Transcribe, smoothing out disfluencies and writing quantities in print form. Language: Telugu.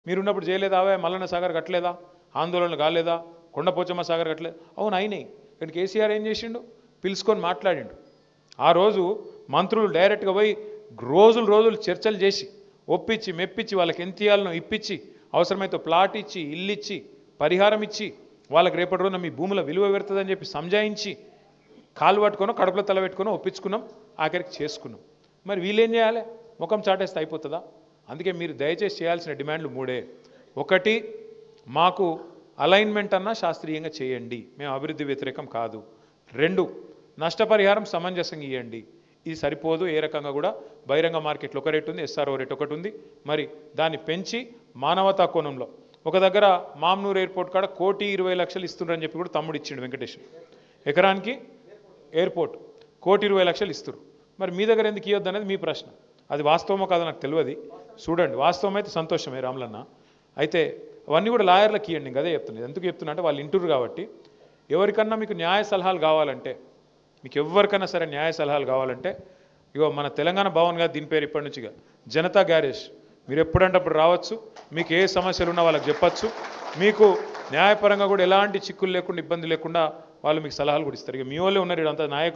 మీరున్నప్పుడు చేయలేదా మల్లన్న సాగర్ కట్టలేదా ఆందోళనలు కాలేదా కొండపోచమ్మ సాగర్ కట్టలేదు అవును అయినాయి కానీ కేసీఆర్ ఏం చేసిండు పిలుచుకొని మాట్లాడిండు ఆ రోజు మంత్రులు డైరెక్ట్గా పోయి రోజులు చర్చలు చేసి ఒప్పించి మెప్పించి వాళ్ళకి ఎంత ఇయ్యాలనో ఇప్పించి అవసరమైతే ప్లాట్ ఇచ్చి ఇల్లు ఇచ్చి పరిహారం ఇచ్చి వాళ్ళకి రేపటి రోజున మీ భూముల విలువ పెడుతుందని చెప్పి సంజాయించి కాలు పట్టుకొని కడుపులో తల పెట్టుకొని ఒప్పించుకున్నాం ఆఖరికి చేసుకున్నాం మరి వీళ్ళేం చేయాలి ముఖం చాటేస్తే అయిపోతుందా అందుకే మీరు దయచేసి చేయాల్సిన డిమాండ్లు మూడే ఒకటి మాకు అలైన్మెంట్ అన్నా శాస్త్రీయంగా చేయండి మేము అభివృద్ధి వ్యతిరేకం కాదు రెండు నష్టపరిహారం సమంజసంగా ఇవ్వండి ఇది సరిపోదు ఏ రకంగా కూడా బహిరంగ మార్కెట్లో ఒక రేటు ఉంది ఎస్ఆర్ఓ రేట్ ఒకటి ఉంది మరి దాన్ని పెంచి మానవతా కోణంలో ఒక దగ్గర మామ్నూర్ ఎయిర్పోర్ట్ కాడ 1,20,00,000 ఇస్తున్నారని చెప్పి కూడా తమ్ముడు ఇచ్చిండు వెంకటేష్ ఎకరానికి ఎయిర్పోర్ట్ 1,20,00,000 ఇస్తారు మరి మీ దగ్గర ఎందుకు ఇవ్వద్దు అనేది మీ ప్రశ్న అది వాస్తవమో కాదో నాకు తెలియదు చూడండి వాస్తవం అయితే సంతోషమే రాములన్న అయితే అవన్నీ కూడా లాయర్లకు ఇవ్వండి ఇంకా అదే చెప్తున్నాను ఎందుకు చెప్తున్నా అంటే వాళ్ళు ఇంటూరు కాబట్టి ఎవరికన్నా మీకు న్యాయ సలహాలు కావాలంటే మీకు ఎవరికైనా సరే న్యాయ సలహాలు కావాలంటే ఇగో మన తెలంగాణ భవన్ గారు దీని పేరు ఇప్పటి నుంచిగా జనతా గ్యారేజ్ మీరు ఎప్పుడంటే అప్పుడు రావచ్చు మీకు ఏ సమస్యలు ఉన్నా వాళ్ళకి చెప్పచ్చు మీకు న్యాయపరంగా కూడా ఎలాంటి చిక్కులు లేకుండా ఇబ్బంది లేకుండా వాళ్ళు మీకు సలహాలు కూడా ఇస్తారు ఇక మీ వాళ్ళే ఉన్నారు ఇదంతా నాయకులు